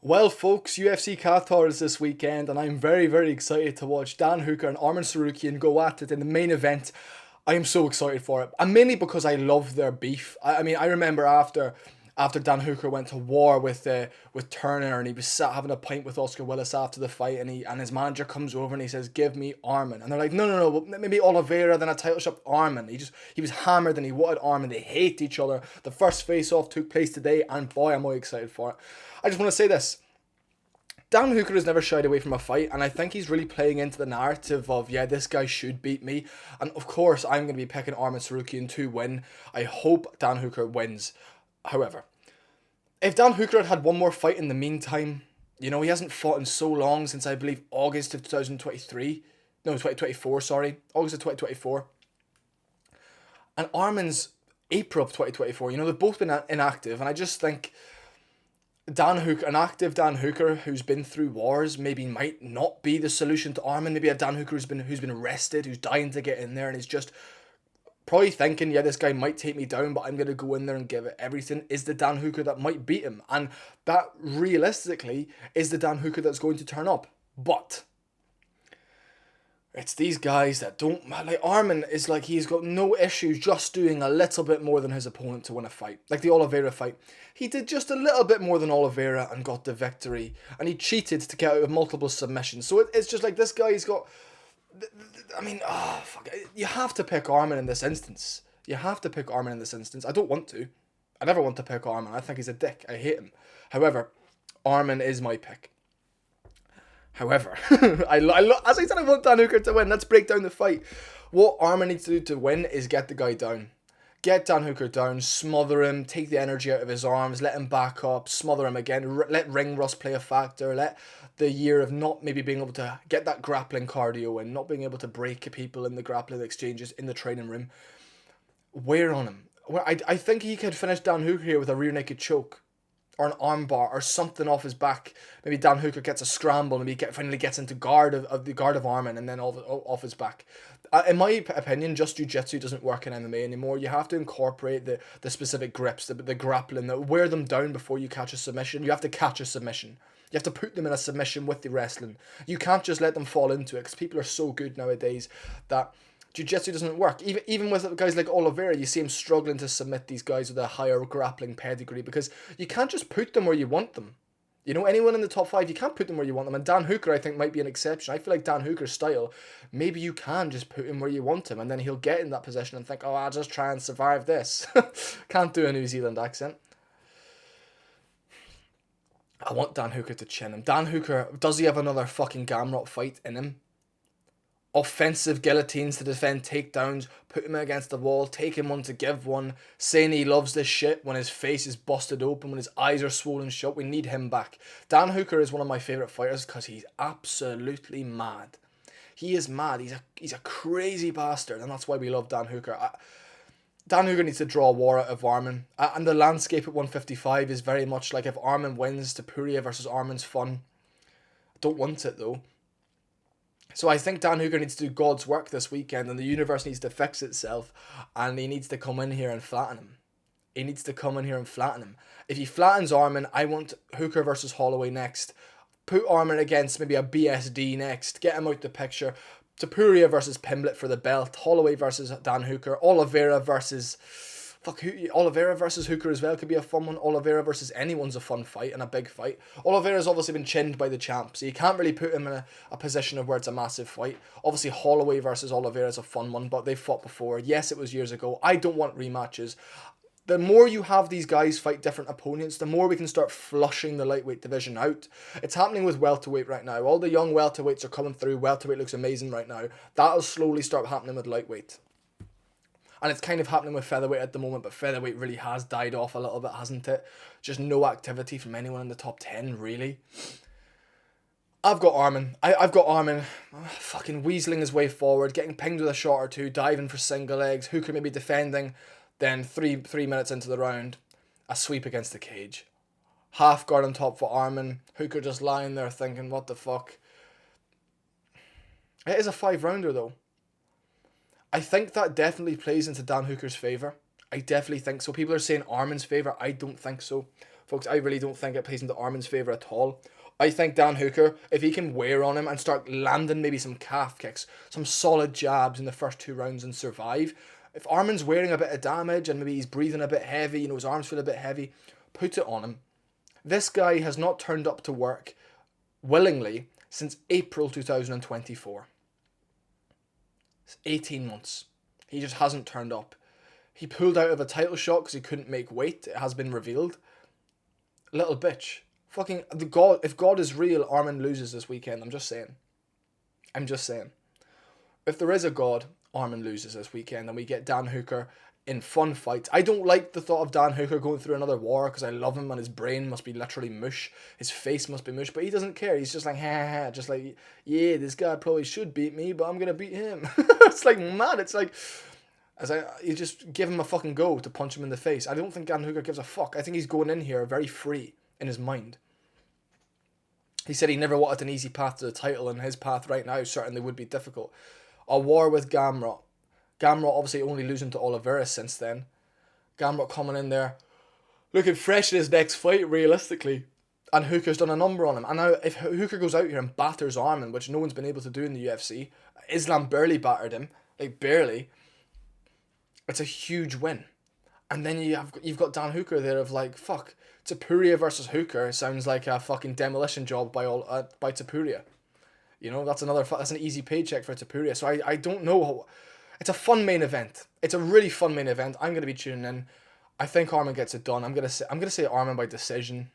Well, folks, UFC Qatar is this weekend, and I'm very, very excited to watch Dan Hooker and Arman Tsarukyan go at it in the main event. I am so excited for it, and mainly because I love their beef. I mean, I remember after Dan Hooker went to war with Turner, and he was sat having a pint with Oscar Willis after the fight, and his manager comes over and he says, "Give me Arman," and they're like, "No, no, no, well, maybe Oliveira, then a title shot Arman." He was hammered and he wanted Arman. They hate each other. The first face off took place today, and boy, am I excited for it. I just want to say this. Dan Hooker has never shied away from a fight, and I think he's really playing into the narrative of, yeah, this guy should beat me. And of course, I'm going to be picking Arman Tsarukyan to win. I hope Dan Hooker wins. However, if Dan Hooker had one more fight in the meantime, he hasn't fought in so long, since I believe August of 2023. No, 2024, sorry. August of 2024. And Arman's April of 2024. They've both been inactive, and I just think Dan Hooker, an active Dan Hooker who's been through wars, maybe might not be the solution to Arman. Maybe a Dan Hooker who's been arrested, who's dying to get in there, and he's just probably thinking, yeah, this guy might take me down, but I'm gonna go in there and give it everything. Is the Dan Hooker that might beat him, and that realistically is the Dan Hooker that's going to turn up. But it's these guys that don't, like Arman is like, he's got no issues just doing a little bit more than his opponent to win a fight. Like the Oliveira fight. He did just a little bit more than Oliveira and got the victory. And he cheated to get out of multiple submissions. So it's just like this guy's got, I mean, fuck. You have to pick Arman in this instance. You have to pick Arman in this instance. I don't want to. I never want to pick Arman. I think he's a dick. I hate him. However, Arman is my pick. However, as I said, I want Dan Hooker to win. Let's break down the fight. What Arman needs to do to win is get the guy down. Get Dan Hooker down, smother him, take the energy out of his arms, let him back up, smother him again, let ring rust play a factor, let the year of not maybe being able to get that grappling cardio and not being able to break people in the grappling exchanges in the training room wear on him. I think he could finish Dan Hooker here with a rear naked choke, or an armbar, or something off his back. Maybe Dan Hooker gets a scramble, maybe finally gets into guard of the guard of Arman, and then off his back. In my opinion, just jiu-jitsu doesn't work in MMA anymore. You have to incorporate the specific grips, the grappling, wear them down before you catch a submission. You have to catch a submission. You have to put them in a submission with the wrestling. You can't just let them fall into it, because people are so good nowadays that jiu-jitsu doesn't work. Even with guys like Oliveira, you see him struggling to submit these guys with a higher grappling pedigree, because you can't just put them where you want them. Anyone in the top five, you can't put them where you want them. And Dan Hooker, I think, might be an exception. I feel like Dan Hooker's style, maybe you can just put him where you want him, and then he'll get in that position and think, oh, I'll just try and survive this. Can't do a New Zealand accent. I want Dan Hooker to chin him. Dan Hooker, does he have another fucking Gamrot fight in him? Offensive guillotines to defend takedowns, put him against the wall, take him one to give one, saying he loves this shit when his face is busted open, when his eyes are swollen shut. We need him back. Dan Hooker is one of my favourite fighters because he's absolutely mad. He is mad. He's a crazy bastard, and that's why we love Dan Hooker. Dan Hooker needs to draw war out of Arman, and the landscape at 155 is very much like if Arman wins, topuria versus Arman's fun. I don't want it though. So I think Dan Hooker needs to do God's work this weekend, and the universe needs to fix itself, and he needs to come in here and flatten him. He needs to come in here and flatten him. If he flattens Arman, I want Hooker versus Holloway next. Put Arman against maybe a BSD next. Get him out the picture. Topuria versus Pimblett for the belt. Holloway versus Dan Hooker. Oliveira versus Hooker as well could be a fun one. Oliveira versus anyone's a fun fight and a big fight. Oliveira's obviously been chinned by the champ, so you can't really put him in a position of where it's a massive fight. Obviously Holloway versus Oliveira is a fun one, but they've fought before. Yes, it was years ago. I don't want rematches. The more you have these guys fight different opponents, the more we can start flushing the lightweight division out. It's happening with welterweight right now. All the young welterweights are coming through. Welterweight looks amazing right now. That'll slowly start happening with lightweight. And it's kind of happening with featherweight at the moment, but featherweight really has died off a little bit, hasn't it? Just no activity from anyone in the top 10, really. I've got Arman. I've got Arman fucking weaseling his way forward, getting pinged with a shot or two, diving for single legs, Hooker maybe defending, then three minutes into the round, a sweep against the cage. Half guard on top for Arman, Hooker just lying there thinking, what the fuck. It is a 5-rounder though. I think that definitely plays into Dan Hooker's favour. I definitely think so. People are saying Arman's favour. I don't think so. Folks, I really don't think it plays into Arman's favour at all. I think Dan Hooker, if he can wear on him and start landing maybe some calf kicks, some solid jabs in the first 2 rounds and survive, if Arman's wearing a bit of damage and maybe he's breathing a bit heavy, his arms feel a bit heavy, put it on him. This guy has not turned up to work willingly since April 2024. It's 18 months. He just hasn't turned up. He pulled out of a title shot because he couldn't make weight. It has been revealed. Little bitch. Fucking the God. If God is real, Arman loses this weekend. I'm just saying. If there is a God, Arman loses this weekend, and we get Dan Hooker in fun fights. I don't like the thought of Dan Hooker going through another war because I love him and his brain must be literally mush. His face must be mush, but he doesn't care. He's just like, ha ha ha. Just like, yeah, this guy probably should beat me, but I'm gonna beat him. It's like mad. It's like, you just give him a fucking go to punch him in the face. I don't think Dan Hooker gives a fuck. I think he's going in here very free in his mind. He said he never wanted an easy path to the title, and his path right now certainly would be difficult. A war with Gamrot. Gamrot obviously only losing to Oliveira since then. Gamrot coming in there, looking fresh in his next fight, realistically. And Hooker's done a number on him. And now, if Hooker goes out here and batters Arman, which no one's been able to do in the UFC, Islam barely battered him, like barely, it's a huge win. And then you've got Dan Hooker there of like, fuck, Topuria versus Hooker sounds like a fucking demolition job by Topuria. You know, that's an easy paycheck for Topuria. So I don't know. It's a fun main event. It's a really fun main event. I'm going to be tuning in. I think Arman gets it done. I'm going to say Arman by decision.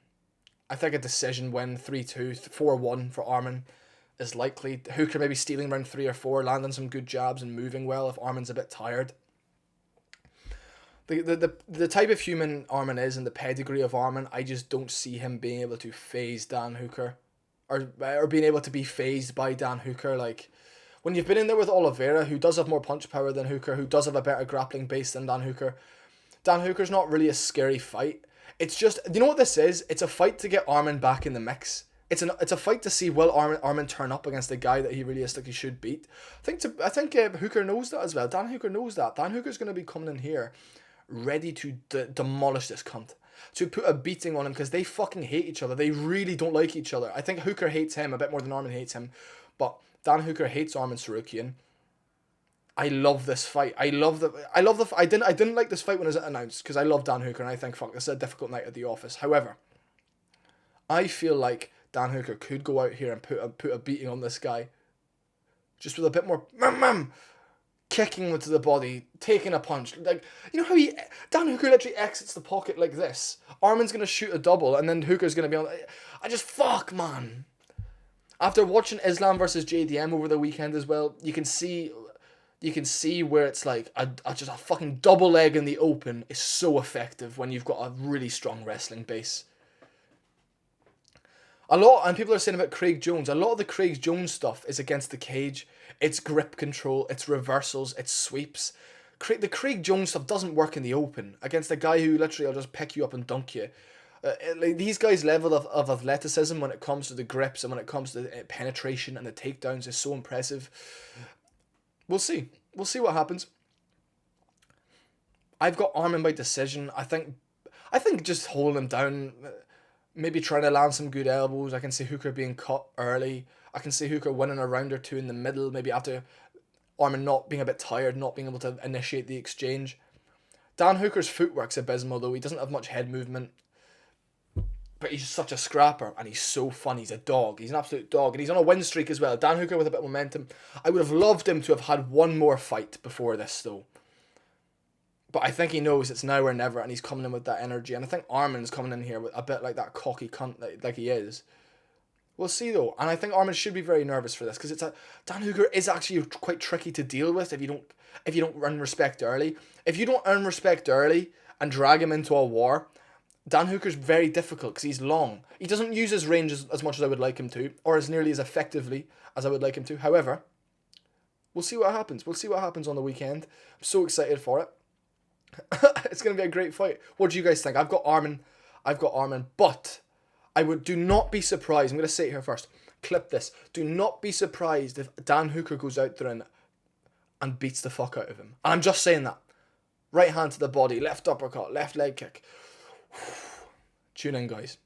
I think a decision win, 3-2, 4-1 for Arman is likely. Hooker maybe stealing round 3 or 4, landing some good jabs and moving well if Arman's a bit tired. The type of human Arman is and the pedigree of Arman, I just don't see him being able to phase Dan Hooker. Or being able to be phased by Dan Hooker. Like, when you've been in there with Oliveira, who does have more punch power than Hooker, who does have a better grappling base than Dan Hooker's not really a scary fight. It's just, you know what this is? It's a fight to get Arman back in the mix. It's a fight to see will Arman turn up against the guy that he realistically should beat. I think Hooker knows that as well. Dan Hooker knows that. Dan Hooker's going to be coming in here ready to demolish this cunt. To put a beating on him because they fucking hate each other. They really don't like each other. I think Hooker hates him a bit more than Arman hates him. But Dan Hooker hates Arman Tsarukyan. I love this fight. I didn't like this fight when it was announced because I love Dan Hooker and I think, fuck, this is a difficult night at the office. However, I feel like Dan Hooker could go out here and put a beating on this guy. Just with a bit more kicking him to the body, taking a punch. Like, you know how Dan Hooker literally exits the pocket like this. Arman's gonna shoot a double and then Hooker's gonna be on. Fuck, man. After watching Islam versus JDM over the weekend as well, you can see where it's like just a fucking double leg in the open is so effective when you've got a really strong wrestling base. And people are saying about Craig Jones, a lot of the Craig Jones stuff is against the cage. It's grip control, it's reversals, it's sweeps. The Craig Jones stuff doesn't work in the open against a guy who literally will just pick you up and dunk you. Like these guys' level of athleticism when it comes to the grips and when it comes to the penetration and the takedowns is so impressive. We'll see what happens. I've got Arman by decision. I think just holding him down, maybe trying to land some good elbows. I can see Hooker being cut early. I can see Hooker winning a round or two in the middle, maybe after Arman not being a bit tired, not being able to initiate the exchange. Dan Hooker's footwork's abysmal though. He doesn't have much head movement. But he's such a scrapper and he's so fun. He's a dog. He's an absolute dog. And he's on a win streak as well. Dan Hooker with a bit of momentum. I would have loved him to have had one more fight before this though. But I think he knows it's now or never and he's coming in with that energy. And I think Arman's coming in here with a bit like that cocky cunt like he is. We'll see though. And I think Arman should be very nervous for this because Dan Hooker is actually quite tricky to deal with if you don't earn respect early. If you don't earn respect early and drag him into a war, Dan Hooker's very difficult because he's long. He doesn't use his range as much as I would like him to, or as nearly as effectively as I would like him to. However, we'll see what happens. We'll see what happens on the weekend. I'm so excited for it. It's going to be a great fight. What do you guys think? I've got Arman, but do not be surprised. I'm going to say it here first. Clip this. Do not be surprised if Dan Hooker goes out there and beats the fuck out of him. And I'm just saying that. Right hand to the body, left uppercut, left leg kick. Tune in, guys.